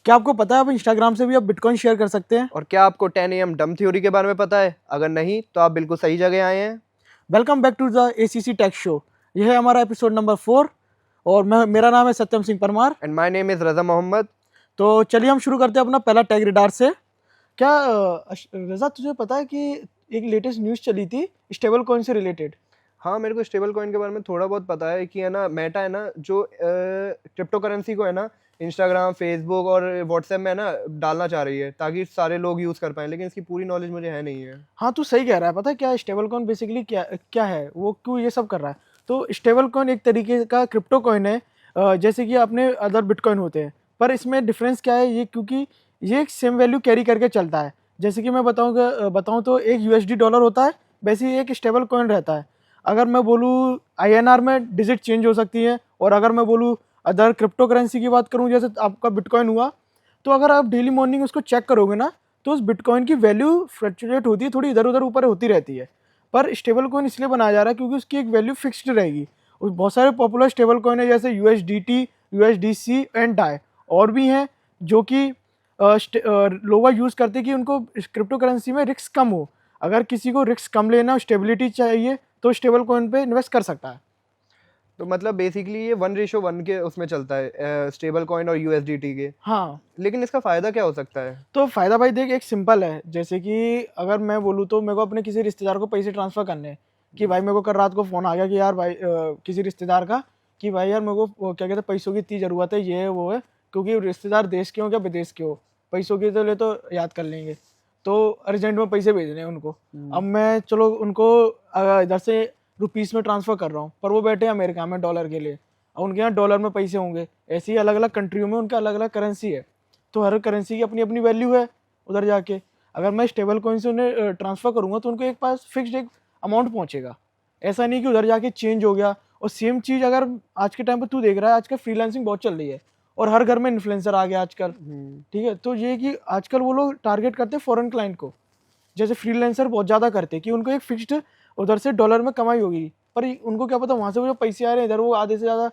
क्या आपको पता है आप इंस्टाग्राम से भी आप बिटकॉइन शेयर कर सकते हैं? और क्या आपको 10 AM डम थ्योरी के बारे में पता है? अगर नहीं तो आप बिल्कुल सही जगह आए हैं। Welcome back to the ACC tech show. यह है हमारा एपिसोड नंबर 4 और मेरा नाम है Satyam Singh Parmar. And my name is Raza Mohammad. तो चलिए हम शुरू करते हैं अपना पहला टैग रिडार से। क्या रजा तुझे पता है कि एक लेटेस्ट न्यूज़ चली थी स्टेबल कॉइन से रिलेटेड? हाँ, मेरे को स्टेबल कॉइन के बारे में थोड़ा बहुत पता है कि है ना, मेटा है ना जो क्रिप्टो करेंसी को है ना इंस्टाग्राम, फेसबुक और व्हाट्सएप में है ना डालना चाह रही है ताकि सारे लोग यूज़ कर पाएं, लेकिन इसकी पूरी नॉलेज मुझे है नहीं है। हाँ, तू सही कह रहा है। पता है क्या स्टेबल कॉइन बेसिकली क्या क्या है, वो क्यों ये सब कर रहा है? तो स्टेबल कॉइन एक तरीके का क्रिप्टो कॉइन है, जैसे कि अपने अदर बिटकॉइन होते हैं, पर इसमें डिफरेंस क्या है, ये क्योंकि ये एक सेम वैल्यू कैरी करके चलता है। जैसे कि मैं बताऊँ तो एक यूएसडी डॉलर होता है, वैसे ही एक स्टेबल कॉइन रहता है। अगर मैं बोलूँ आईएनआर में डिजिट चेंज हो सकती है, और अगर मैं बोलूँ अदर क्रिप्टो करेंसी की बात करूँ, जैसे आपका बिटकॉइन हुआ, तो अगर आप डेली मॉर्निंग उसको चेक करोगे ना, तो उस बिटकॉइन की वैल्यू फ्लक्चुएट होती है, थोड़ी इधर उधर ऊपर होती रहती है। पर स्टेबल कॉइन इसलिए बनाया जा रहा है क्योंकि उसकी एक वैल्यू फिक्स्ड रहेगी। और बहुत सारे पॉपुलर स्टेबल कॉइन है, जैसे यूएसडीटी, यूएसडीसी एंड डाई, और भी हैं जो कि लोग यूज़ करते हैं कि उनको क्रिप्टो करेंसी में रिस्क कम हो। अगर किसी को रिस्क कम लेना, स्टेबिलिटी चाहिए, तो स्टेबल कॉइन पे इन्वेस्ट कर सकता है। तो मतलब बेसिकली ये 1:1 के उसमें चलता है, स्टेबल कॉइन और यूएसडीटी के। हाँ, लेकिन इसका फ़ायदा क्या हो सकता है? तो फ़ायदा भाई देख एक सिंपल है। जैसे कि अगर मैं बोलूँ तो मेरे को अपने किसी रिश्तेदार को पैसे ट्रांसफ़र करने हैं, कि भाई मेरे को कल रात को फ़ोन आ गया कि यार भाई किसी रिश्तेदार का, कि भाई यार मेरे को क्या कहते हैं पैसों की इतनी ज़रूरत है, ये है वो है, क्योंकि रिश्तेदार देश के हो क्या विदेश के हो, पैसों के तो ले तो याद कर लेंगे, तो अर्जेंट में पैसे भेजने हैं उनको। अब मैं चलो उनको इधर से रुपीस में ट्रांसफ़र कर रहा हूँ, पर वो बैठे हैं अमेरिका में डॉलर के लिए, और उनके यहाँ डॉलर में पैसे होंगे। ऐसे ही अलग अलग कंट्रियों में उनका अलग अलग करेंसी है, तो हर करेंसी की अपनी अपनी वैल्यू है उधर जाके। अगर मैं स्टेबल कॉइन से उन्हें ट्रांसफ़र करूँगा तो उनको एक पास फिक्स्ड एक अमाउंट पहुँचेगा। ऐसा नहीं कि उधर जाके चेंज हो गया। और सेम चीज़ अगर आज के टाइम पे तू देख रहा है, आजकल फ्रीलांसिंग बहुत चल रही है और हर घर में इन्फ्लुएंसर आ गया आजकल, ठीक है? तो ये कि आजकल वो लोग टारगेट करते हैं फॉरेन क्लाइंट को, जैसे फ्रीलांसर बहुत ज़्यादा करते हैं कि उनको एक फिक्स्ड उधर से डॉलर में कमाई होगी, पर उनको क्या पता वहाँ से वो जो पैसे आ रहे हैं इधर वो आधे से ज़्यादा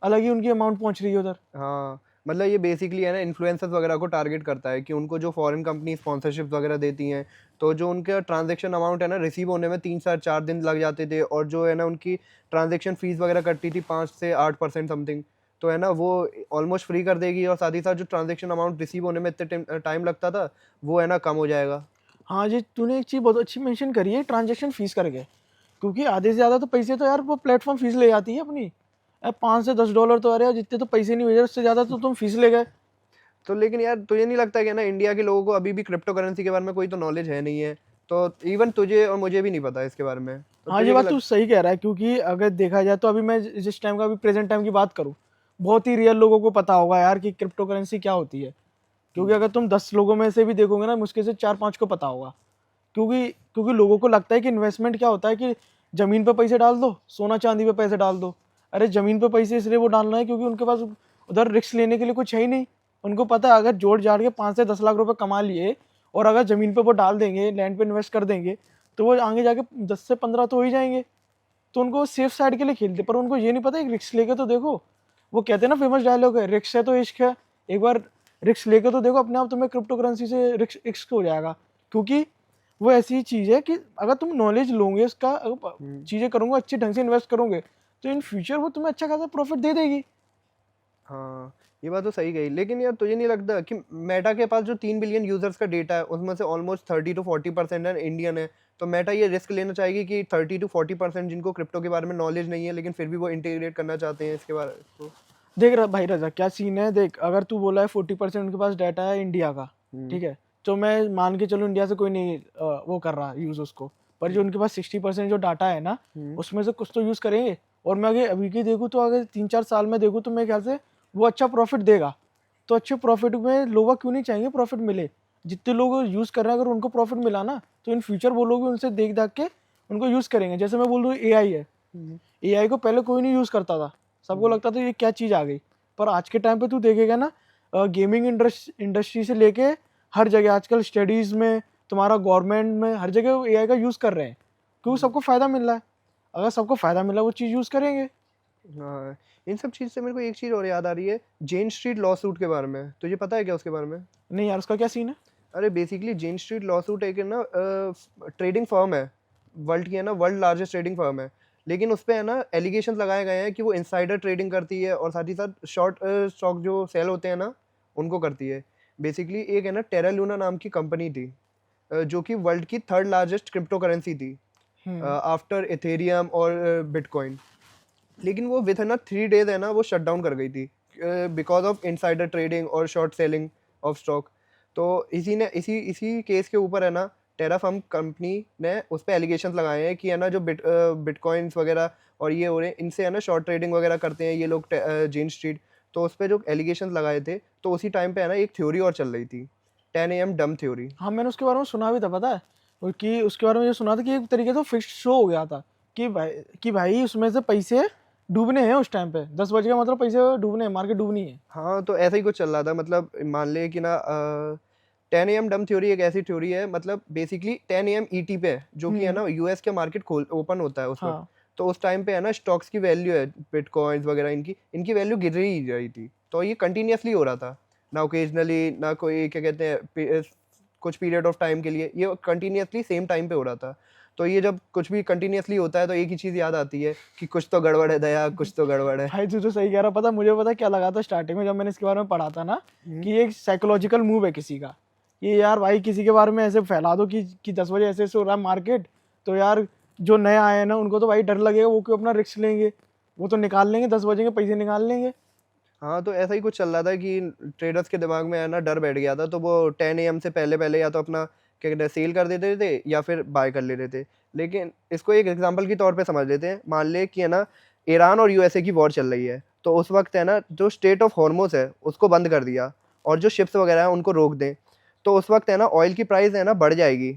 अलग ही उनकी अमाउंट पहुँच रही है उधर। हाँ, मतलब ये बेसिकली है ना इन्फ्लुएंसर्स वगैरह को टारगेट करता है कि उनको जो फॉरेन कंपनी स्पॉन्सरशिप वगैरह देती हैं, तो जो उनका ट्रांजैक्शन अमाउंट है ना रिसीव होने में 3 से 4 दिन लग जाते थे, और जो है ना उनकी ट्रांजैक्शन फीस वगैरह कटती थी 5 से 8% समथिंग, तो है ना वो ऑलमोस्ट फ्री कर देगी, और साथ ही साथ जो ट्रांजैक्शन अमाउंट रिसीव होने में इतने टाइम लगता था वो है ना कम हो जाएगा। हाँ जी, तूने एक चीज़ बहुत अच्छी मेंशन करी है, ट्रांजैक्शन फ़ीस करके, क्योंकि आधे से ज़्यादा तो पैसे तो यार वो प्लेटफॉर्म फ़ीस ले जाती है अपनी। अब 5 से 10 डॉलर तो, अरे यार जितने तो पैसे नहीं भेजे, उससे ज़्यादा तो तुम फ़ीस ले गए। तो लेकिन यार तुझे नहीं लगता कि ना इंडिया के लोगों को अभी भी क्रिप्टो करेंसी के बारे में कोई तो नॉलेज है नहीं है? तो इवन तुझे और मुझे भी नहीं पता इसके बारे में, तो हाँ, ये तुझे क्या बात तू सही कह रहा है, क्योंकि अगर देखा जाए तो अभी मैं जिस टाइम का अभी प्रेजेंट टाइम की बात करूँ, बहुत ही रियल लोगों को पता होगा यार कि क्रिप्टो करेंसी क्या होती है। क्योंकि अगर तुम 10 लोगों में से भी देखोगे ना, मुश्किल से 4-5 को पता होगा। क्योंकि क्योंकि लोगों को लगता है कि इन्वेस्टमेंट क्या होता है कि ज़मीन पे पैसे डाल दो, सोना चांदी पे पैसे डाल दो। अरे ज़मीन पे पैसे इसलिए वो डालना है क्योंकि उनके पास उधर रिस्क लेने के लिए कुछ है ही नहीं। उनको पता है अगर जोड़ जाड़ के 5 से 10 लाख रुपए कमा लिए, और अगर ज़मीन पे वो डाल देंगे, लैंड पे इन्वेस्ट कर देंगे, तो वो आगे जाके 10 से 15 तो हो ही जाएंगे। तो उनको सेफ साइड के लिए खेलते, पर उनको ये नहीं पता एक रिस्क लेके तो देखो। वो कहते हैं ना फेमस डायलॉग है, रिस्क है तो इश्क है। एक बार रिस्क लेके तो देखो, अपने आप तुम्हें क्रिप्टो करेंसी से रिस्क इश्क हो जाएगा। क्योंकि वो ऐसी चीज़ है कि अगर तुम नॉलेज लोगे इसका, चीज़ें करोगे, अच्छे ढंग से इन्वेस्ट करोगे, तो इन फ्यूचर वो तुम्हें अच्छा खासा प्रॉफिट दे देगी। हाँ, ये बात तो सही कही। लेकिन यार तुझे नहीं लगता कि मेटा के पास जो 3 बिलियन यूजर्स का डेटा है उसमें से ऑलमोस्ट 30 to 40% है इंडियन है, तो मेटा ये रिस्क लेना चाहेगी कि 30 to 40% जिनको क्रिप्टो के बारे में नॉलेज नहीं है लेकिन फिर भी वो इंटीग्रेट करना चाहते हैं इसके बारे को? देख रहा भाई रजा क्या सीन है, देख अगर तू बोला है 40% उनके पास डाटा है इंडिया का, ठीक है, तो मैं मान के चलो इंडिया से कोई नहीं वो कर रहा यूज़ उसको, पर जो उनके पास 60% जो डाटा है ना, उसमें से कुछ तो यूज़ करेंगे। और मैं अगर अभी की देखूँ तो अगर 3-4 साल में देखूँ तो मेरे ख्याल से वो अच्छा प्रॉफिट देगा। तो अच्छे प्रॉफिट में लोग क्यों नहीं चाहेंगे प्रॉफिट मिले? जितने लोग यूज़ कर रहे हैं अगर उनको प्रॉफिट मिला ना, तो इन फ्यूचर वो लोग भी उनसे देख दाख के उनको यूज़ करेंगे। जैसे मैं बोल रहा हूँ एआई है, एआई को पहले कोई नहीं यूज़ करता था, सबको लगता था ये क्या चीज़ आ गई। पर आज के टाइम पे तू देखेगा ना, गेमिंग इंडस्ट्री से लेके हर जगह आजकल स्टडीज़ में, तुम्हारा गवर्नमेंट में, हर जगह एआई का यूज़ कर रहे हैं, क्योंकि सबको फ़ायदा मिल रहा है। अगर सबको फ़ायदा मिला वो चीज़ यूज़ करेंगे। हाँ, इन सब चीज़ से मेरे को एक चीज़ और याद आ रही है, जेन स्ट्रीट लॉ सूट के बारे में। तुझे पता है क्या उसके बारे में? नहीं यार, उसका क्या सीन है? अरे बेसिकली जेन स्ट्रीट लॉ सूट एक है ना ट्रेडिंग फर्म है, वर्ल्ड की है ना, वर्ल्ड लार्जेस्ट ट्रेडिंग फर्म है। लेकिन उस पे है ना एलिगेशंस लगाए गए हैं कि वो इनसाइडर ट्रेडिंग करती है और साथ ही साथ शॉर्ट स्टॉक जो सेल होते हैं ना, उनको करती है। बेसिकली एक है ना टेरा लूना नाम की कंपनी थी, जो कि वर्ल्ड की थर्ड लार्जेस्ट क्रिप्टो करेंसी थी आफ्टर इथेरियम और बिटकॉइन। लेकिन वो विद है ना 3 डेज है ना वो शट डाउन कर गई थी बिकॉज ऑफ इनसाइडर ट्रेडिंग और शॉर्ट सेलिंग ऑफ स्टॉक। तो इसी इसी केस के ऊपर है ना टेराफर्म कंपनी ने उस पर एलिगेशन लगाए हैं कि है ना जो बिटकॉइंस वगैरह और ये हो रहे हैं, इनसे है ना शॉर्ट ट्रेडिंग वगैरह करते हैं ये लोग जेन स्ट्रीट। तो उस पर जो एलिगेशन लगाए थे, तो उसी टाइम पे है ना एक थ्योरी और चल रही थी, 10 AM डम थ्योरी। हाँ, मैंने उसके बारे में सुना भी था, पता है। कि उसके बारे में ये सुना था कि एक तरीके से फिक्स शो हो गया था कि भाई उसमें से पैसे डूबने हैं उस टाइम पे। 10 बजे का मतलब पैसे डूबने हैं, मार्केट डूबनी है। हाँ, तो ऐसा ही कुछ चल रहा था। मतलब मान ले कि ना 10 AM डम थ्योरी एक ऐसी थ्योरी है, मतलब बेसिकली 10 AM ET पे है, जो कि है ना यूएस के मार्केट खोल ओपन होता है उस वक्त। हाँ तो उस टाइम पे है ना स्टॉक्स की वैल्यू है, बिटकॉइंस वगैरह इनकी वैल्यू गिर ही रही थी। तो ये कंटिन्यूसली हो रहा था, ना ओकेजनली, ना कोई क्या कहते हैं कुछ पीरियड ऑफ टाइम के लिए, ये कंटिन्यूसली सेम टाइम पे हो रहा था। तो ये जब कुछ भी कंटिन्यूसली होता है तो एक ही चीज़ याद आती है कि कुछ तो गड़बड़ है दया, कुछ तो गड़बड़ है। भाई, तू तो सही कह रहा। पता मुझे, पता क्या लगा था स्टार्टिंग में जब मैंने इसके बारे में पढ़ा था ना, कि ये एक साइकोलॉजिकल मूव है किसी का। ये यार भाई किसी के बारे में ऐसे फैला दो कि 10 बजे ऐसे ऐसे हो रहा है मार्केट, तो यार जो नए आए हैं ना उनको तो भाई डर लगेगा, वो क्यों अपना रिस्क लेंगे, वो तो निकाल लेंगे, 10 बजे के पैसे निकाल लेंगे। हाँ, तो ऐसा ही कुछ चल रहा था कि ट्रेडर्स के दिमाग में है ना डर बैठ गया था, तो वो 10 AM से पहले पहले या तो अपना क्या कहते हैं सेल कर देते थे या फिर बाय कर लेते थे। लेकिन इसको एक एग्जांपल के तौर पे समझ लेते हैं। मान ले कि है ना ईरान और यूएसए की वॉर चल रही है, तो उस वक्त है ना जो स्टेट ऑफ हॉर्मुज़ है उसको बंद कर दिया और जो शिप्स वगैरह हैं उनको रोक दें, तो उस वक्त है ना ऑयल की प्राइस है ना बढ़ जाएगी।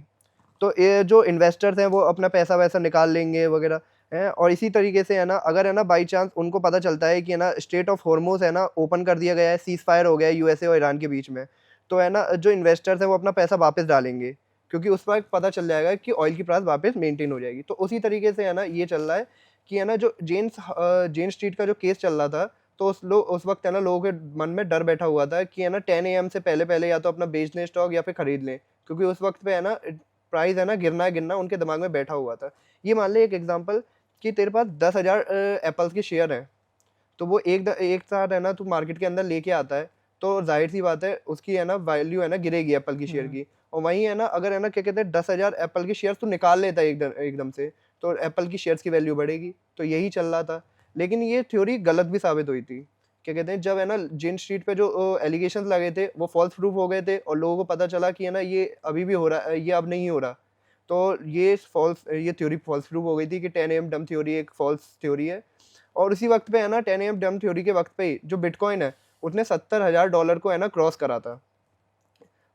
तो ये जो इन्वेस्टर्स हैं वो अपना पैसा वैसा निकाल लेंगे वगैरह है। और इसी तरीके से है ना अगर है ना बाई चांस उनको पता चलता है कि है ना स्टेट ऑफ हॉर्मुज़ है ना ओपन कर दिया गया है, सीज फायर हो गया है यूएसए और ईरान के बीच में, तो है ना जो इन्वेस्टर्स हैं वो अपना पैसा वापस डालेंगे, क्योंकि उस वक्त पता चल जाएगा कि ऑयल की प्राइस वापस मेंटेन हो जाएगी। तो उसी तरीके से है ना ये चल रहा है कि है ना जो जेन स्ट्रीट का जो केस चल रहा था, तो उस वक्त है ना लोगों के मन में डर बैठा हुआ था कि है ना 10 AM से पहले पहले या तो अपना बेच लें स्टॉक या फिर खरीद लें, क्योंकि उस वक्त पे है ना प्राइस है ना गिरना उनके दिमाग में बैठा हुआ था। ये मान ले एक एग्जांपल कि तेरे पास 10,000 एप्पल्स के शेयर हैं, तो वो एक साथ है ना तू मार्केट के अंदर लेके आता है, तो जाहिर सी बात है उसकी है ना वैल्यू है ना गिरेगी एप्पल की शेयर की। और वहीं है ना अगर है ना क्या कहते हैं 10,000 एप्पल के शेयर तू निकाल लेता है एकदम से, तो एप्पल की शेयर्स की वैल्यू बढ़ेगी। तो यही चल रहा था। लेकिन ये थ्योरी गलत भी साबित हुई थी। क्या कहते हैं जब है ना जेन स्ट्रीट पे जो एलिगेशंस लगे थे वो फॉल्स प्रूफ हो गए थे और लोगों को पता चला कि है ना ये अभी भी हो रहा है, ये अब नहीं हो रहा। तो ये थ्योरी फॉल्स प्रूफ हो गई थी कि 10 AM डम थ्योरी एक फॉल्स थ्योरी है। और उसी वक्त पे है ना 10 AM डम थ्योरी के वक्त पे ही जो बिटकॉइन है उसने $70,000 को है ना क्रॉस करा था।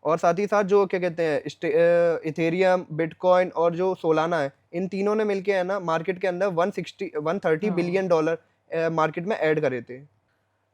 और साथ ही साथ जो क्या कहते हैं इथेरियम, बिटकॉइन और जो सोलाना है, इन तीनों ने मिलके है ना मार्केट के अंदर 130 हाँ, बिलियन डॉलर मार्केट में ऐड करे थे।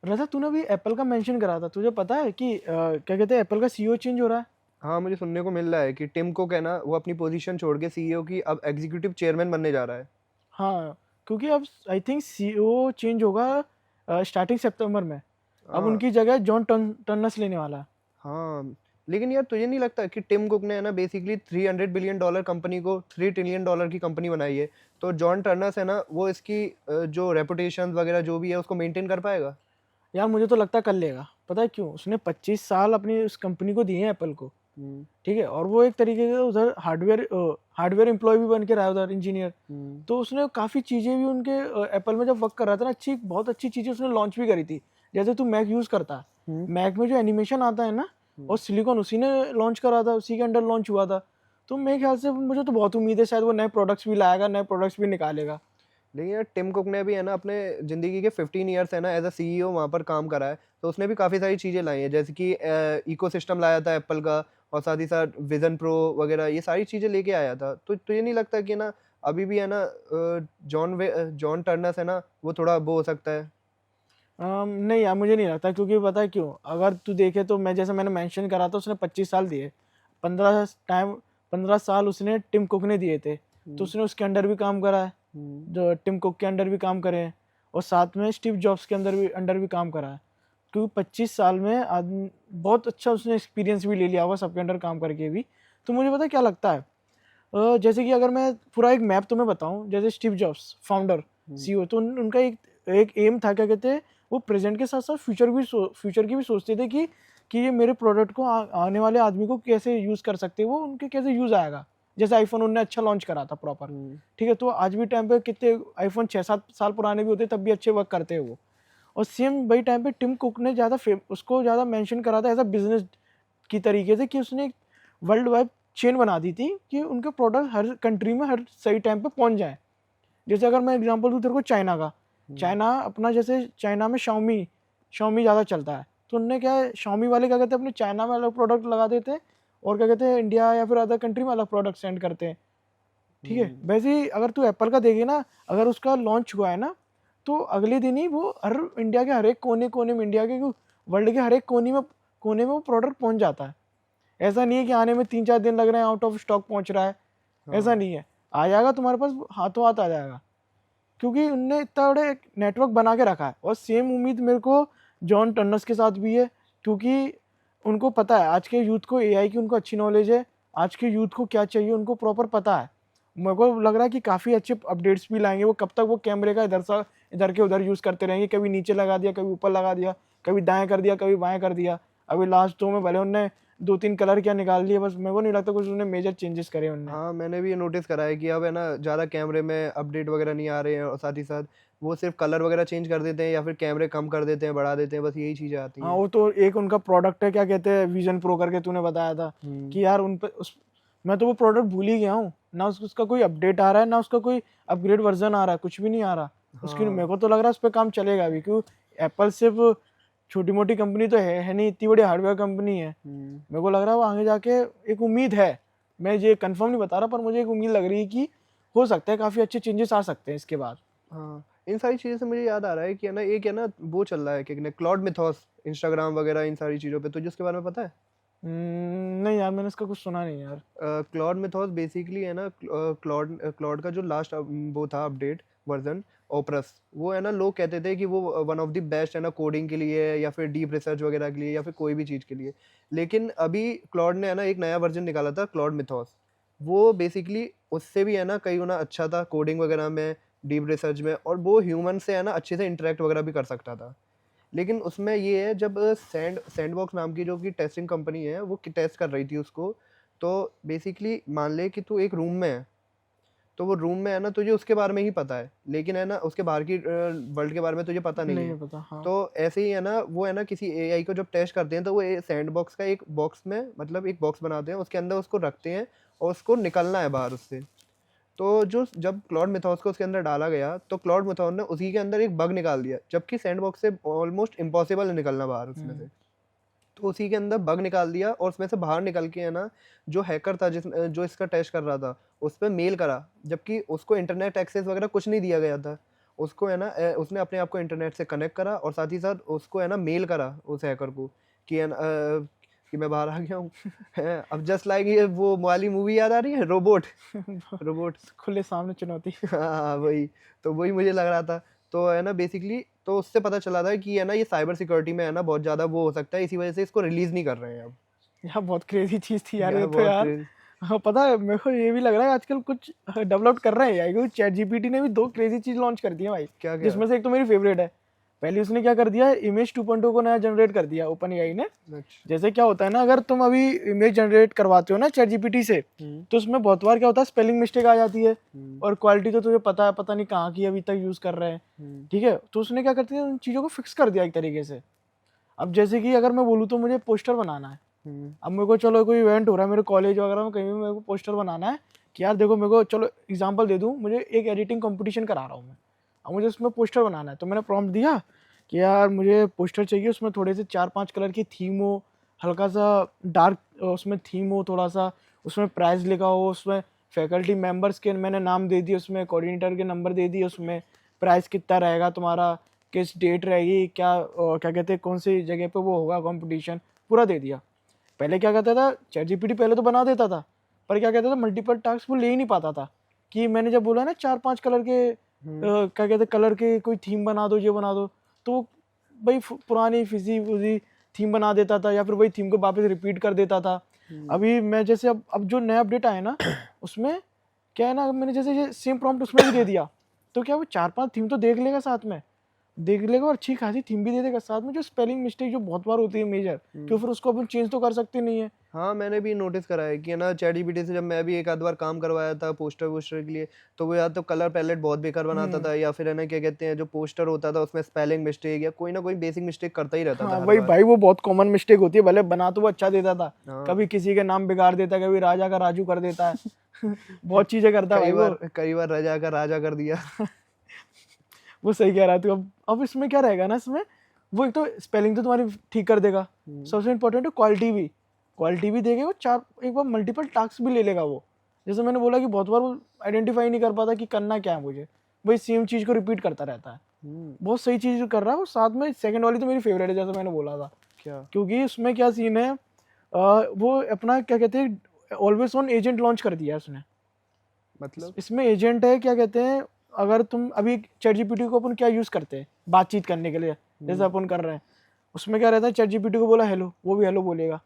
रजा, तूने अभी एप्पल का मेंशन करा था, तुझे पता है कि क्या कहते हैं एप्पल का सीईओ चेंज हो रहा है? हाँ, मुझे सुनने को मिल रहा है कि टिम कुक है ना वो अपनी पोजीशन छोड़ के सीईओ की अब एग्जीक्यूटिव चेयरमैन बनने जा रहा है। हाँ, क्योंकि अब आई थिंक सीईओ चेंज होगा स्टार्टिंग सितंबर में। अब हाँ उनकी जगह जॉन टर्नस लेने वाला है। हाँ, लेकिन यार तुझे नहीं लगता कि टिम कुक ने है ना बेसिकली $300 बिलियन कंपनी को $3 ट्रिलियन की कंपनी बनाई है, तो जॉन टर्नर्स है ना वो इसकी जो रेपुटेशन वगैरह जो भी है उसको मेंटेन कर पाएगा? यार मुझे तो लगता है कर लेगा। पता है क्यों? उसने 25 साल अपनी उस कंपनी को दिए हैं एप्पल को। हम्म ठीक है, और वो एक तरीके का उधर हार्डवेयर एम्प्लॉय भी बन के रहा है उधर, इंजीनियर। हम्म तो उसने काफ़ी चीज़ें भी उनके एप्पल में जब वर्क कर रहा था ना, बहुत अच्छी चीज़ें उसने लॉन्च भी करी थी। जैसे तू मैक यूज़ करता है, हम्म मैक में जो एनिमेशन आता है ना, और सिलिकॉन उसी ने लॉन्च करा था, उसी के अंडर लॉन्च हुआ था। तो मेरे ख्याल से मुझे तो बहुत उम्मीद है, शायद वो नए प्रोडक्ट्स भी लाएगा, नए प्रोडक्ट्स भी निकालेगा। लेकिन यार टिम कुक ने भी है ना अपने ज़िंदगी के 15 ईयर्स है ना एज अ सीईओ वहाँ पर काम करा है, तो उसने भी काफ़ी सारी चीज़ें लाई हैं, जैसे कि इकोसिस्टम लाया था एप्पल का, और साथ ही साथ विजन प्रो वगैरह ये सारी चीज़ें लेके आया था। तो तुझे नहीं लगता कि ना अभी भी है ना जॉन टर्नर्स है ना वो थोड़ा वो हो सकता है? नहीं यार, मुझे नहीं लगता, क्योंकि पता है क्यों? अगर तू देखे तो मैं, जैसे मैंने मेंशन करा था, उसने 25 साल दिए। 15 साल उसने टिम कुक ने दिए थे, तो उसने उसके अंडर भी काम करा है, हम्म जो टिम कुक के अंडर भी काम करे हैं। और साथ में स्टीव जॉब्स के अंडर भी काम करा है, क्योंकि 25 साल में आदमी बहुत अच्छा उसने एक्सपीरियंस भी ले लिया होगा सबके अंडर काम करके भी। तो मुझे पता है क्या लगता है, जैसे कि अगर मैं पूरा एक मैप तुम्हें बताऊं, जैसे स्टीव जॉब्स फाउंडर सीईओ, तो उनका एक एम था, क्या कहते हैं, वो प्रेजेंट के साथ साथ फ्यूचर की भी सोचते थे कि ये मेरे प्रोडक्ट को आने वाले आदमी को कैसे यूज़ कर सकते हैं, वो उनके कैसे यूज़ आएगा। जैसे आईफोन उनने अच्छा लॉन्च करा था प्रॉपर, ठीक है, तो आज भी टाइम पे कितने आईफोन 6-7 साल पुराने भी होते तब भी अच्छे वर्क करते हैं वो। और सेम वही टाइम पे टिम कुक ने उसको ज़्यादा मेंशन करा था एज अ बिजनेस की तरीके से, कि उसने एक वर्ल्ड वाइड चेन बना दी थी कि उनके प्रोडक्ट हर कंट्री में हर सही टाइम पे पहुंच जाए। जैसे अगर मैं एग्जांपल दूँ तेरे को चाइना का, चाइना अपना, जैसे चाइना में शाओमी ज़्यादा चलता है, तो उनने क्या है, शाओमी वाले क्या कहते हैं, अपने चाइना में अलग प्रोडक्ट लगा देते हैं और क्या कहते हैं इंडिया या फिर अदर कंट्री में अलग प्रोडक्ट सेंड करते हैं, ठीक है। वैसे ही अगर तू एप्पल का देखे ना, अगर उसका लॉन्च हुआ है ना, तो अगले दिन ही वो इंडिया के हर एक कोने में, इंडिया के वर्ल्ड के हर एक कोने में वो प्रोडक्ट पहुंच जाता है। ऐसा नहीं है कि आने में 3-4 दिन लग रहे हैं, आउट ऑफ स्टॉक पहुंच रहा है, ऐसा नहीं है, आ जाएगा तुम्हारे पास, हाथों हाथ आ जाएगा, क्योंकि उनने इतना बड़े एक नेटवर्क बना के रखा है। और सेम उम्मीद मेरे को जॉन टर्नर्स के साथ भी है, क्योंकि उनको पता है आज के यूथ को एआई की उनको अच्छी नॉलेज है, आज के यूथ को क्या चाहिए उनको प्रॉपर पता है। मेरे को लग रहा है कि काफ़ी अच्छे अपडेट्स भी लाएंगे वो। कब तक वो कैमरे का इधर के उधर यूज़ करते रहेंगे, कभी नीचे लगा दिया, कभी ऊपर लगा दिया, कभी दाएं कर दिया, कभी बाएं कर दिया। अभी लास्ट 2 में भले उनने 2-3 कलर क्या निकाल लिए, बस मेरे को नहीं लगता कुछ उन्होंने मेजर चेंजेस करे उनने। हाँ, मैंने भी ये नोटिस करा है कि अब है ना ज़्यादा कैमरे में अपडेट वगैरह नहीं आ रहे हैं, और साथ ही साथ वो सिर्फ कलर वगैरह चेंज कर देते हैं या फिर कैमरे कम कर देते हैं, बढ़ा देते हैं, बस यही चीज़ें आती हाँ, हैं। वो तो एक उनका प्रोडक्ट है, क्या कहते हैं, विजन प्रो करके तूने बताया था कि यार उन पे मैं तो वो प्रोडक्ट भूल ही गया हूँ ना, उसका कोई अपडेट आ रहा है ना उसका कोई अपग्रेड वर्जन आ रहा है, कुछ भी नहीं आ रहा उसकी। मेरे को तो लग रहा है उस पर काम चलेगा अभी, क्योंकि एप्पल सिर्फ छोटी मोटी कंपनी तो है नहीं, इतनी बड़ी हार्डवेयर कंपनी है। मेरे को लग रहा है वो आगे जाके, एक उम्मीद है, मैं ये कंफर्म नहीं बता रहा, पर मुझे एक उम्मीद लग रही है कि हो सकता है काफ़ी अच्छे चेंजेस आ सकते हैं इसके बाद। हाँ, इन सारी चीज़ों से मुझे याद आ रहा है कि है ना, एक है ना वो चल रहा है कि क्लाउड मिथोस, इंस्टाग्राम वगैरह इन सारी चीज़ों पे, तो जिसके बारे में पता है? नहीं यार, मैंने इसका कुछ सुना नहीं यार। क्लाउड मिथोस बेसिकली है ना, क्लाउड का जो लास्ट वो था अपडेट वर्जन, ओपरस, वो है ना, लोग कहते थे कि वो वन ऑफ द बेस्ट है ना कोडिंग के लिए या फिर डीप रिसर्च वगैरह के लिए या फिर कोई भी चीज़ के लिए। लेकिन अभी क्लाउड ने है ना एक नया वर्जन निकाला था, क्लाउड मिथोस। वो बेसिकली उससे भी है ना कई गुना अच्छा था कोडिंग वगैरह में, डीप रिसर्च में, और वो ह्यूमन से है ना अच्छे से इंटरेक्ट वगैरह भी कर सकता था। लेकिन उसमें ये है, जब सैंडबॉक्स नाम की जो कि टेस्टिंग कंपनी है, वो टेस्ट कर रही थी उसको, तो बेसिकली मान ले कि तू एक रूम में है, तो वो रूम में है ना, तुझे उसके बारे में ही पता है, लेकिन है ना उसके बाहर की वर्ल्ड के बारे में तुझे पता नहीं है। पता, हाँ। तो ऐसे ही है ना, वो है ना किसी एआई को जब टेस्ट करते हैं, तो वो सैंडबॉक्स का एक बॉक्स में, मतलब एक बॉक्स बनाते हैं, उसके अंदर उसको रखते हैं और उसको निकलना है बाहर उससे। तो जब क्लॉड मिथोस को उसके अंदर डाला गया, तो क्लॉड मिथोस ने उसी के अंदर एक बग निकाल दिया, जबकि सैंडबॉक्स से ऑलमोस्ट इम्पॉसिबल है निकलना बाहर उसमें से। तो उसी के अंदर बग निकाल दिया, और उसमें से बाहर निकल के है ना, जो हैकर था जो इसका टेस्ट कर रहा था, उस पर मेल करा, जबकि उसको इंटरनेट एक्सेस वगैरह कुछ नहीं दिया गया था। उसको है ना उसने अपने आप को इंटरनेट से कनेक्ट करा, और साथ ही साथ उसको है ना मेल करा उस हैकर को कि है ना कि मैं बाहर आ गया हूँ। अब जस्ट लाइक ये वो वाली मूवी याद आ रही है, रोबोट। रोबोट खुले सामने चुनौती। हाँ, वही। तो वही मुझे लग रहा था। तो है ना बेसिकली, तो उससे पता चला था कि है ना ये साइबर सिक्योरिटी में है ना बहुत ज़्यादा वो हो सकता है, इसी वजह से इसको रिलीज़ नहीं कर रहे हैं अब। यार बहुत क्रेजी चीज थी यार यार ये तो बहुत यार। क्रेजी। हाँ, पता है मेरे को ये भी लग रहा है आजकल कुछ डेवलप कर रहे हैं यार, क्योंकि चैट जीपीटी ने भी 2 क्रेजी चीज लॉन्च कर दी है भाई। क्या क्या? जिसमें से एक तो मेरी फेवरेट है। पहले उसने क्या कर दिया, इमेज 2.0 को नया जनरेट कर दिया ओपन एआई ने। अच्छा। जैसे क्या होता है ना, अगर तुम अभी इमेज जनरेट करवाते हो ना चैट जीपीटी से, तो उसमें बहुत बार क्या होता है, स्पेलिंग मिस्टेक आ जाती है, और क्वालिटी तो तुझे पता है, पता नहीं कहाँ की अभी तक यूज कर रहे हैं, ठीक है। तो उसने क्या करती है, उन चीज़ों को फिक्स कर दिया एक तरीके से। अब जैसे कि अगर मैं बोलूँ तो मुझे पोस्टर बनाना है, अब मेरे को चलो कोई इवेंट हो रहा है मेरे कॉलेज वगैरह में, कहीं भी मेरे को पोस्टर बनाना है कि यार देखो, मेरे को चलो एग्जांपल दे दूं, मुझे एक एडिटिंग कंपटीशन करा रहा हूँ मैं, अब मुझे उसमें पोस्टर बनाना है। तो मैंने प्रॉम्प्ट दिया कि यार मुझे पोस्टर चाहिए, उसमें थोड़े से 4-5 कलर की थीम हो, हल्का सा डार्क उसमें थीम हो थोड़ा सा, उसमें प्राइस लिखा हो, उसमें फैकल्टी मेंबर्स के मैंने नाम दे दिए, उसमें कोऑर्डिनेटर के नंबर दे दिए, उसमें प्राइस कितना रहेगा तुम्हारा, किस डेट रहेगी, क्या कहते हैं, कौन सी जगह पे वो होगा कंपटीशन, पूरा दे दिया। पहले क्या कहता था, चैट जीपीटी पहले तो बना देता था, पर क्या कहता था, मल्टीपल टास्क वो ले ही नहीं पाता था। कि मैंने जब बोला ना 4-5 कलर के क्या कहते हैं कलर के कोई थीम बना दो, ये बना दो, तो भाई पुरानी फिजी वजी थीम बना देता था या फिर वही थीम को वापस रिपीट कर देता था। अभी मैं जैसे अब जो नया अपडेट आया ना उसमें क्या है ना, मैंने जैसे ये सेम प्रॉम्प्ट उसमें भी दे दिया तो क्या वो 4-5 थीम तो देख लेगा, साथ में देख लेगा और अच्छी खासी थीम भी दे देगा साथ में। जो स्पेलिंग मिस्टेक जो बहुत बार होती है मेजर, क्यों फिर उसको अपन चेंज तो कर सकते नहीं है। हाँ, मैंने भी नोटिस करा है कि है ना चैट जीपीटी से जब मैं भी एक आध बार काम करवाया था पोस्टर वोस्टर के लिए, तो वो या तो कलर पैलेट बहुत बेकार बनाता था या फिर है ना क्या कहते हैं जो पोस्टर होता था उसमें स्पेलिंग मिस्टेक या कोई ना कोई बेसिक मिस्टेक करता ही रहता हाँ था हर वही बार। भाई, वो बहुत कॉमन मिस्टेक होती है, भले बना तो वो अच्छा देता था, हाँ। कभी किसी के नाम बिगाड़ देता है, कभी राजा का राजू कर देता है बहुत चीजें करता है भाई वो। कई बार राजा का राजा कर दिया। वो सही कह रहा था। अब इसमें क्या रहेगा ना, इसमें वो एक तो स्पेलिंग तो तुम्हारी ठीक कर देगा, सबसे इम्पोर्टेंट है क्वालिटी भी देगा वो। एक बार मल्टीपल टास्क भी ले लेगा वो। जैसे मैंने बोला कि बहुत बार वो आइडेंटिफाई नहीं कर पाता कि करना क्या है मुझे, भाई सेम चीज को रिपीट करता रहता है। बहुत सही चीज कर रहा है वो। साथ में सेकंड वाली तो मेरी फेवरेट है, जैसे मैंने बोला था, क्या? क्योंकि उसमें क्या सीन है, वो अपना क्या कहते हैं ऑलवेज ऑन एजेंट लॉन्च कर दिया उसने। मतलब इसमें एजेंट है, क्या कहते हैं, अगर तुम अभी चैट जीपीटी को अपन क्या यूज करते हैं बातचीत करने के लिए, जैसे अपन कर रहे हैं, उसमें क्या रहता है, चैट जीपीटी को बोला हेलो, वो भी हेलो बोलेगा।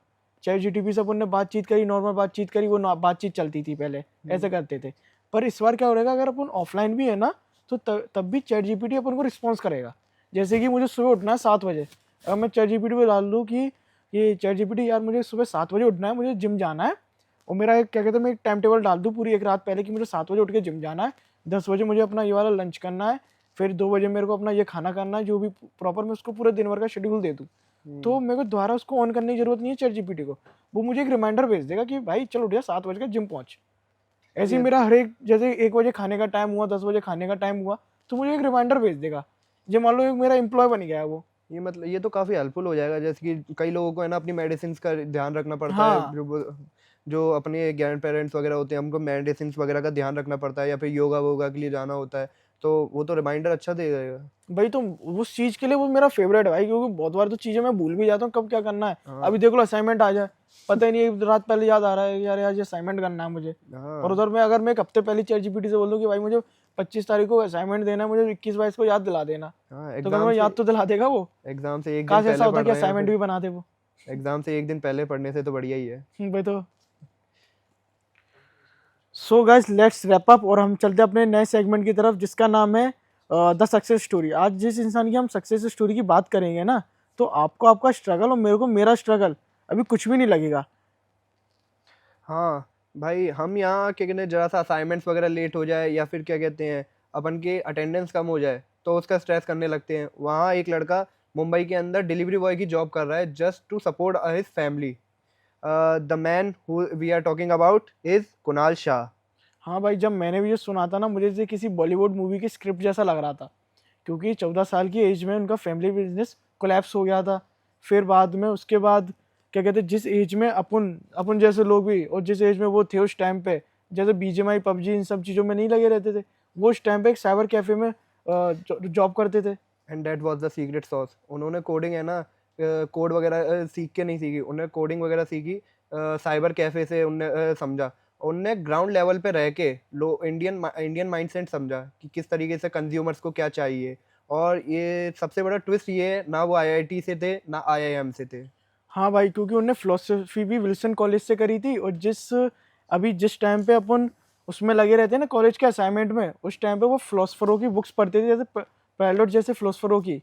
चैट जीपीटी से अपन ने बातचीत करी, नॉर्मल बातचीत करी, वो बातचीत चलती थी पहले, ऐसे करते थे। पर इस बार क्या हो रहेगा, अगर अपन ऑफलाइन भी है ना तो तब भी चैट जीपीटी अपन को रिस्पॉन्स करेगा। जैसे कि मुझे सुबह उठना है 7 बजे, अगर मैं चैट जीपीटी को डाल दूँ कि ये चैट जीपीटी यार मुझे सुबह 7 बजे उठना है, मुझे जिम जाना है, और मेरा एक क्या कहते हैं मैं एक टाइम टेबल डाल दूँ पूरी एक रात पहले कि मुझे 7 बजे उठ के जिम जाना है, 10 बजे मुझे अपना ये वाला लंच करना है, फिर 2 बजे मेरे को अपना ये खाना करना है, जो भी प्रॉपर मैं उसको पूरे दिन भर का शेड्यूल दे दूँ, तो मेरे को दोबारा उसको ऑन करने की जरूरत नहीं है चैट जीपीटी को। वो मुझे एक रिमाइंडर भेज देगा कि भाई चलो उठ जा 7 बजे का जिम पहुँच। ऐसे ही मेरा हर एक, जैसे 1 बजे खाने का टाइम हुआ, 10 बजे खाने का टाइम हुआ, तो मुझे एक रिमाइंडर भेज देगा। ये मान लो एक मेरा एम्प्लॉय बन गया है वो। ये मतलब ये तो काफ़ी हेल्पफुल हो जाएगा, जैसे कि कई लोगों को है ना अपनी मेडिसिन का ध्यान रखना पड़ता है। हाँ जो अपने ग्रैंड पेरेंट्स वगैरह होते हैं उनको मेडिसिन वगैरह का ध्यान रखना पड़ता है, या फिर योगा वोगा के लिए जाना होता है, तो वो तो रिमाइंडर अच्छा दे देगा। भाई, तो उस चीज के लिए वो मेरा फेवरेट है भाई, क्योंकि बहुत बार तो चीजें मैं भूल भी जाता हूँ कब क्या करना है। हाँ। अभी देख लो असाइनमेंट आ जाए, पता ही नहीं, एक रात पहले याद आ रहा है यार ये असाइनमेंट करना है मुझे, हाँ। और उधर में अगर मैं एक हफ्ते पहले चैट जीपीटी से बोल दूं कि भाई मुझे 25 तारीख को असाइनमेंट देना है, मुझे 21-22 को याद दिला देना, हाँ, तो मैं याद तो दिला देगा वो। एग्जाम से एक दिन काश ऐसा पहले होता पढ़ कि रहे हैं असाइनमेंट भी बना दे वो। एग्जाम से एक दिन पहले पढ़ने से तो बढ़िया ही है। भाई तो so guys let's wrap up, और हम चलते हैं अपने नए सेगमेंट की तरफ जिसका नाम है द सक्सेस स्टोरी। आज जिस इंसान की हम सक्सेस स्टोरी की बात करेंगे ना, तो आपको आपका स्ट्रगल और मेरे को मेरा स्ट्रगल अभी कुछ भी नहीं लगेगा। हाँ भाई, हम यहाँ क्या कहते हैं जरा सा असाइनमेंट्स वगैरह लेट हो जाए या फिर क्या कहते हैं अपन की अटेंडेंस कम हो जाए तो उसका स्ट्रेस करने लगते हैं। वहाँ एक लड़का मुंबई के अंदर डिलीवरी बॉय की जॉब कर रहा है just to support his family. The man who we are talking about is Kunal Shah. हाँ भाई, जब मैंने भी ये सुना था ना, मुझे जैसे किसी बॉलीवुड मूवी की स्क्रिप्ट जैसा लग रहा था, क्योंकि 14 साल की एज में उनका फैमिली बिजनेस कोलैप्स हो गया था। फिर बाद में उसके बाद क्या कहते हैं, जिस एज में अपन जैसे लोग भी, और जिस एज में वो थे उस टाइम पे, जैसे बीजीएमआई पबजी इन सब चीज़ों में नहीं लगे रहते थे, वो उस टाइम पे एक साइबर कैफे में जॉब करते थे। And that was the secret sauce. उन्होंने कोडिंग है ना कोड वगैरह सीख के नहीं सीखी, उन्होंने कोडिंग वगैरह सीखी साइबर कैफे से। उनने समझा, उनने ग्राउंड लेवल पे रह के इंडियन माइंडसेट समझा कि किस तरीके से कंज्यूमर्स को क्या चाहिए। और ये सबसे बड़ा ट्विस्ट ये है, ना वो आईआईटी से थे ना आईआईएम से थे। हाँ भाई, क्योंकि उन्होंने फिलोसफी भी विल्सन कॉलेज से करी थी, और जिस टाइम पे अपन उसमें लगे रहते हैं ना कॉलेज के असाइनमेंट में, उस टाइम पे वो फिलोसफरों की बुक्स पढ़ते थे, जैसे पैलोट जैसे फिलोसफरों की।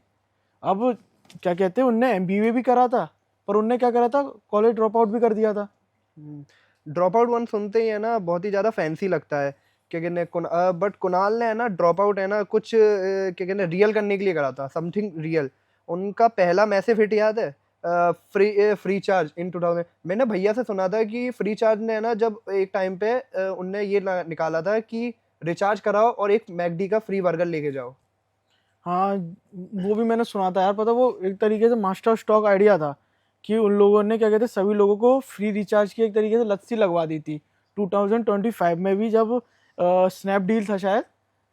अब क्या कहते हैं, उनने एमबीए भी करा था, पर उनने क्या करा था, कॉलेज ड्रॉप आउट भी कर दिया था। ड्रॉप आउट वन सुनते ही है ना बहुत ही ज़्यादा फैंसी लगता है, क्या कहते हैं बट कुणाल ने है ना ड्रॉप आउट है ना कुछ क्या कहते हैं रियल करने के लिए करा था, समथिंग रियल। उनका पहला मैसिव हिट याद है फ्री चार्ज इन 2000। मैंने भैया से सुना था कि फ्री चार्ज ने है ना जब एक टाइम पे उनने ये निकाला था कि रिचार्ज कराओ और एक मैकडी का फ्री बर्गर लेके जाओ। हाँ, वो भी मैंने सुना था यार। पता, वो एक तरीके से मास्टर स्टॉक आइडिया था कि उन लोगों ने क्या कहते हैं सभी लोगों को फ्री रिचार्ज की एक तरीके से लत सी लगवा दी थी। 2025 में भी जब स्नैपडील था शायद,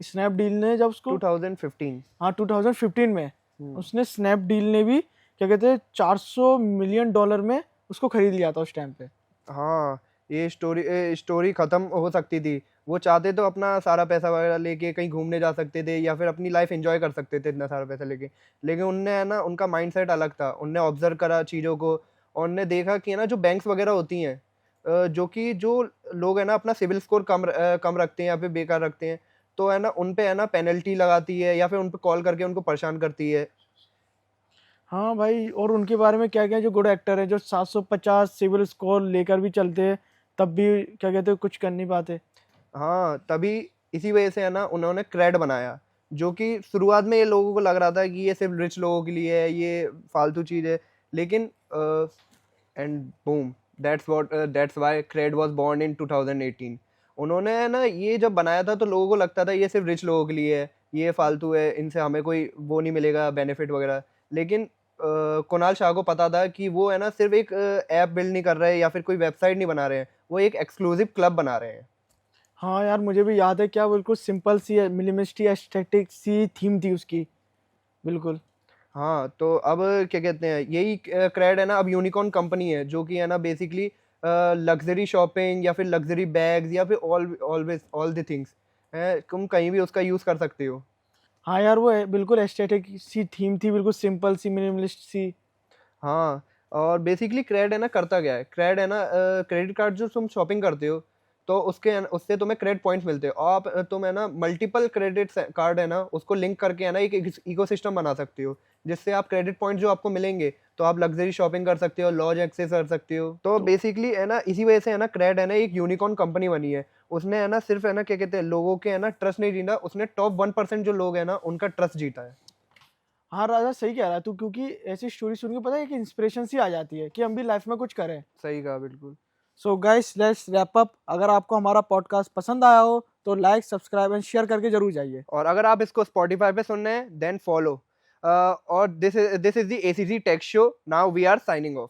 स्नैपडील ने जब उसको 2015। हाँ 2015 में उसने स्नैपडील ने भी क्या कहते हैं $400 मिलियन में उसको खरीद लिया था उस टाइम पे। हाँ, ये स्टोरी ख़त्म हो सकती थी। वो चाहते तो अपना सारा पैसा वगैरह लेके कहीं घूमने जा सकते थे या फिर अपनी लाइफ एंजॉय कर सकते थे इतना सारा पैसा लेके। लेकिन उनने है ना, उनका माइंडसेट अलग था। उनने ऑब्जर्व करा चीज़ों को और उनने देखा कि है ना, जो बैंक्स वगैरह होती हैं, जो कि जो लोग है ना अपना सिविल स्कोर कम रखते हैं या फिर बेकार रखते हैं, तो है ना उन पे है ना पेनल्टी लगाती है या फिर उन पे कॉल करके उनको परेशान करती है। हाँ भाई, और उनके बारे में क्या क्या, जो गुड एक्टर है जो 750 सिविल स्कोर लेकर भी चलते हैं, तब भी क्या कहते हैं कुछ कर नहीं पाते। हाँ, तभी इसी वजह से है ना उन्होंने क्रेड बनाया, जो कि शुरुआत में ये लोगों को लग रहा था कि ये सिर्फ रिच लोगों के लिए है, ये फालतू चीज़ है। लेकिन and boom, that's why CRED was born in 2018। उन्होंने है ना ये जब बनाया था तो लोगों को लगता था ये सिर्फ रिच लोगों के लिए है, ये फालतू है, इनसे हमें कोई वो नहीं मिलेगा बेनिफिट वगैरह। लेकिन कुणाल शाह को पता था कि वो है ना सिर्फ एक ऐप बिल्ड नहीं कर रहे हैं या फिर कोई वेबसाइट नहीं बना रहे हैं, वो एक एक्सक्लूसिव क्लब बना रहे हैं। हाँ यार, मुझे भी याद है, क्या बिल्कुल सिंपल सी मिनिमलिस्टिक एस्थेटिक सी थीम थी उसकी, बिल्कुल। हाँ, तो अब क्या कहते हैं, यही क्रेड है ना अब यूनिकॉर्न कंपनी है, जो कि है ना बेसिकली लग्जरी शॉपिंग या फिर लग्जरी बैग्स या फिर ऑलवेज ऑल द थिंग्स है, तुम कहीं भी उसका यूज़ कर सकते हो। हाँ यार, वो है, बिल्कुल एस्थेटिक सी थीम थी, बिल्कुल सिंपल सी मिनिमलिस्ट सी। हाँ, और बेसिकली क्रेड है ना करता क्या है, क्रेड है ना क्रेडिट कार्ड जो तुम शॉपिंग करते हो, तो उससे तुम्हें क्रेडिट पॉइंट्स मिलते हो और तुम है ना मल्टीपल क्रेडिट कार्ड है ना उसको लिंक करके है ना एक इकोसिस्टम बना सकते हो, जिससे आप क्रेडिट पॉइंट जो आपको मिलेंगे तो आप लग्जरी शॉपिंग कर सकते हो, लॉज एक्सेस कर सकते हो। तो बेसिकली है ना इसी वजह से है ना क्रेड है ना एक यूनिकॉर्न कंपनी बनी है। उसने है ना सिर्फ है ना क्या कहते हैं लोगों के है ना ट्रस्ट नहीं जीता, उसने टॉप 1% जो लोग है ना उनका ट्रस्ट जीता है। हाँ राजा, सही कह रहा है तू, क्योंकि ऐसी स्टोरी सुन के पता है एक इंस्पिरेशन सी आ जाती है कि हम भी लाइफ में कुछ करें। सही कहा, बिल्कुल। So guys, let's wrap up. अगर आपको हमारा पॉडकास्ट पसंद आया हो तो लाइक, सब्सक्राइब एंड शेयर करके जरूर जाइए। और अगर आप इसको स्पॉटिफाई पे सुन रहे हैं देन फॉलो। और this is the ACC tech show. Now we are signing of.